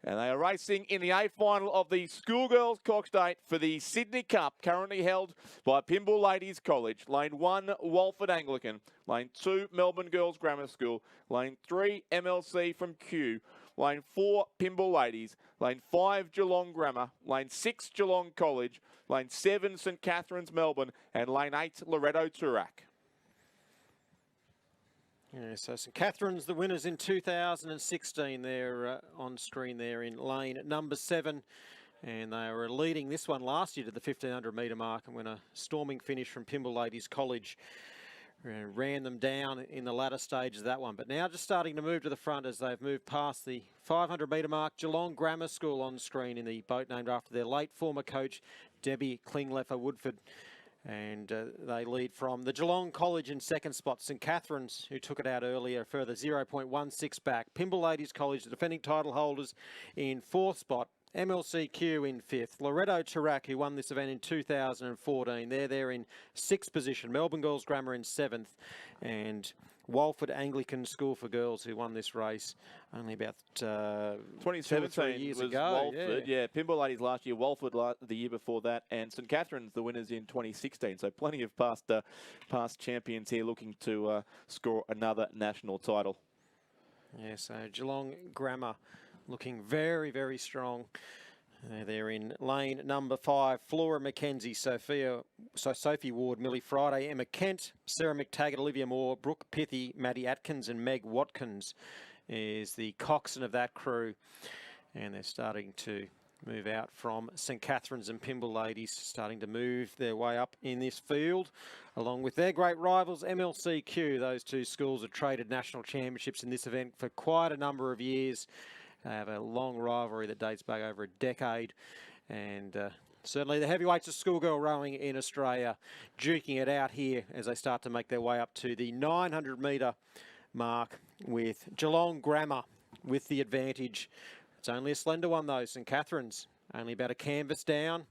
And they are racing in the A final of the Schoolgirls Coxgate for the Sydney Cup, currently held by Pymble Ladies College. Lane 1, Walford Anglican. Lane 2, Melbourne Girls Grammar School. Lane 3, MLC from Kew. Lane 4, Pymble Ladies. Lane 5, Geelong Grammar. Lane 6, Geelong College. Lane 7, St Catherine's Melbourne. And Lane 8, Loretto Turak. Yeah, so St Catherine's the winners in 2016 there on screen there in lane number 7. And they were leading this one last year to the 1500 metre mark and when a storming finish from Pymble Ladies College ran them down in the latter stages of that one. But now just starting to move to the front as they've moved past the 500 metre mark. Geelong Grammar School on screen in the boat named after their late former coach, Debbie Klingleffer Woodford. And they lead from the Geelong College in second spot. St Catherine's, who took it out earlier, further 0.16 back. Pymble Ladies College, the defending title holders, in fourth spot. MLCQ in fifth. Loretto Turak, who won this event in 2014, they're there in sixth position. Melbourne Girls Grammar in seventh. And Walford Anglican School for Girls, who won this race only about 2017 years was ago. Walford, yeah. Pymble Ladies last year, Walford the year before that, and St Catherine's the winners in 2016. So plenty of past champions here looking to score another national title. Yeah, so Geelong Grammar looking very, very strong. They're in lane number 5. Flora McKenzie, Sophie Ward, Millie Friday, Emma Kent, Sarah McTaggart, Olivia Moore, Brooke Pithy, Maddie Atkins and Meg Watkins is the coxswain of that crew. And they're starting to move out from St Catherine's and Pymble Ladies, starting to move their way up in this field, along with their great rivals, MLCQ. Those two schools have traded national championships in this event for quite a number of years. They have a long rivalry that dates back over a decade. And certainly the heavyweights of schoolgirl rowing in Australia duking it out here as they start to make their way up to the 900 metre mark with Geelong Grammar with the advantage. It's only a slender one though, St Catherine's only about a canvas down,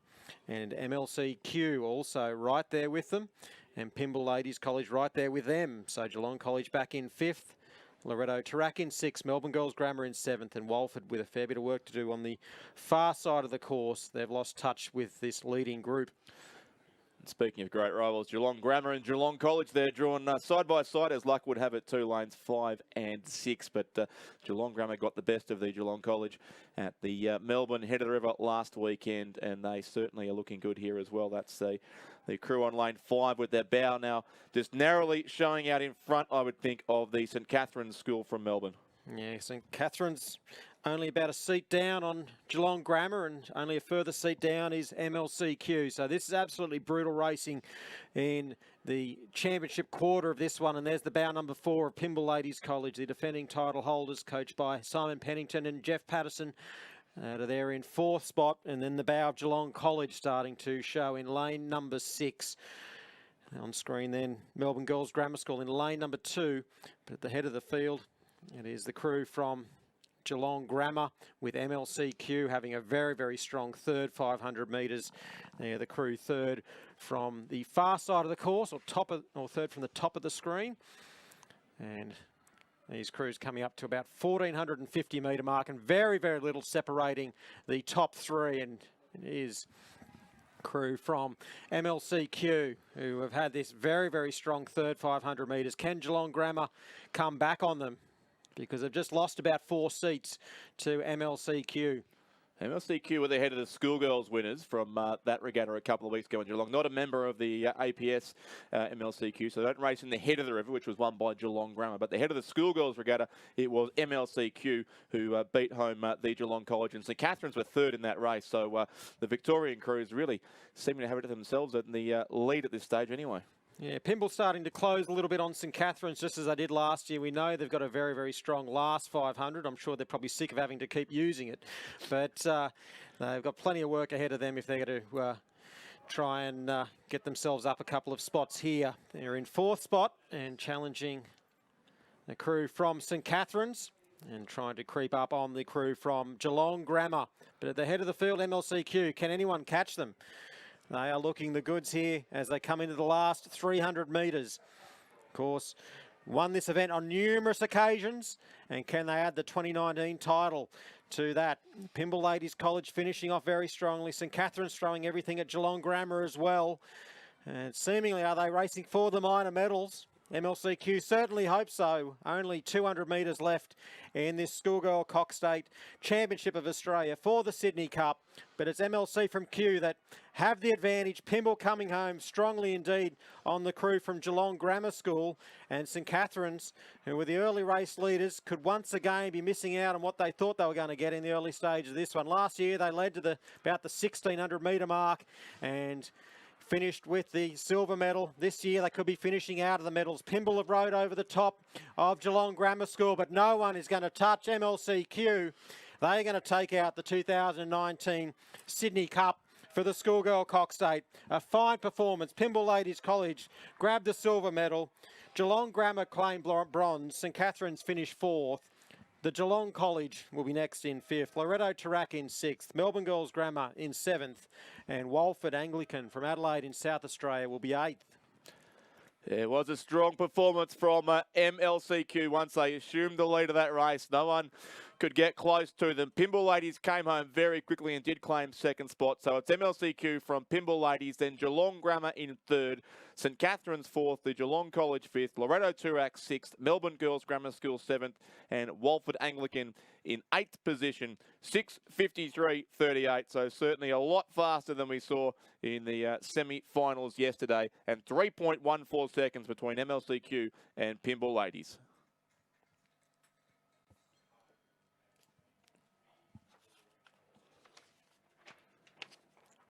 and MLCQ also right there with them, and Pymble Ladies College right there with them. So Geelong College back in fifth, Loretto Turak in sixth, Melbourne Girls Grammar in seventh, and Walford with a fair bit of work to do on the far side of the course. They've lost touch with this leading group. Speaking of great rivals, Geelong Grammar and Geelong College, they're drawn side by side as luck would have it, 2 lanes 5 and 6. But Geelong Grammar got the best of the Geelong College at the Melbourne Head of the River last weekend, and they certainly are looking good here as well. That's the crew on lane 5 with their bow now just narrowly showing out in front, I would think, of the St Catherine's School from Melbourne. Yeah, St Catherine's only about a seat down on Geelong Grammar, and only a further seat down is MLCQ. So this is absolutely brutal racing in the championship quarter of this one. And there's the bow number 4 of Pymble Ladies College, the defending title holders, coached by Simon Pennington and Jeff Patterson. They're in fourth spot, and then the bow of Geelong College starting to show in lane number 6. On screen then, Melbourne Girls Grammar School in lane number 2, but at the head of the field, it is the crew from Geelong Grammar with MLCQ having a very, very strong third 500 metres. They're the crew third from the far side of the course, or third from the top of the screen. And these crews coming up to about 1450 metre mark, and very, very little separating the top 3. And it is crew from MLCQ who have had this very, very strong third 500 metres. Can Geelong Grammar come back on them? Because they've just lost about 4 seats to MLCQ. MLCQ were the head of the schoolgirls winners from that regatta a couple of weeks ago in Geelong. Not a member of the APS MLCQ, so they don't race in the head of the river, which was won by Geelong Grammar. But the head of the schoolgirls regatta, it was MLCQ who beat home the Geelong College. And St Catherine's were third in that race. So the Victorian crews really seeming to have it to themselves in the lead at this stage anyway. Yeah, Pymble starting to close a little bit on St Catherine's, just as they did last year. We know they've got a very, very strong last 500. I'm sure they're probably sick of having to keep using it. But they've got plenty of work ahead of them if they're going to try and get themselves up a couple of spots here. They're in fourth spot and challenging the crew from St Catherine's and trying to creep up on the crew from Geelong Grammar. But at the head of the field, MLCQ, can anyone catch them? They are looking the goods here as they come into the last 300 metres. Of course, won this event on numerous occasions. And can they add the 2019 title to that. Pymble Ladies College finishing off very strongly. St Catherine's throwing everything at Geelong Grammar as well. And seemingly, are they racing for the minor medals? MLCQ certainly hope so. Only 200 metres left in this Schoolgirl Cox State Championship of Australia for the Sydney Cup. But it's MLC from Q that have the advantage. Pymble coming home strongly indeed on the crew from Geelong Grammar School. And St Catherine's, who were the early race leaders, could once again be missing out on what they thought they were going to get in the early stage of this one. Last year they led to about the 1600 metre mark and finished with the silver medal. This year they could be finishing out of the medals. Pymble have rode over the top of Geelong Grammar School, but no one is going to touch MLCQ. They're going to take out the 2019 Sydney Cup for the Schoolgirl Cox State. A fine performance. Pymble Ladies College grabbed the silver medal. Geelong Grammar claimed bronze. St Catherine's finished fourth. The Geelong College will be next in fifth. Loretto Tarak in sixth. Melbourne Girls Grammar in seventh. And Walford Anglican from Adelaide in South Australia will be eighth. It was a strong performance from MLCQ once they assumed the lead of that race. No one could get close to them. Pymble Ladies came home very quickly and did claim second spot. So it's MLCQ from Pymble Ladies, then Geelong Grammar in third, St Catherine's fourth, the Geelong College fifth, Loretto Tarak sixth, Melbourne Girls Grammar School seventh, and Walford Anglican in eighth position, 6:53.38. So certainly a lot faster than we saw in the semi-finals yesterday, and 3.14 seconds between MLCQ and Pymble Ladies.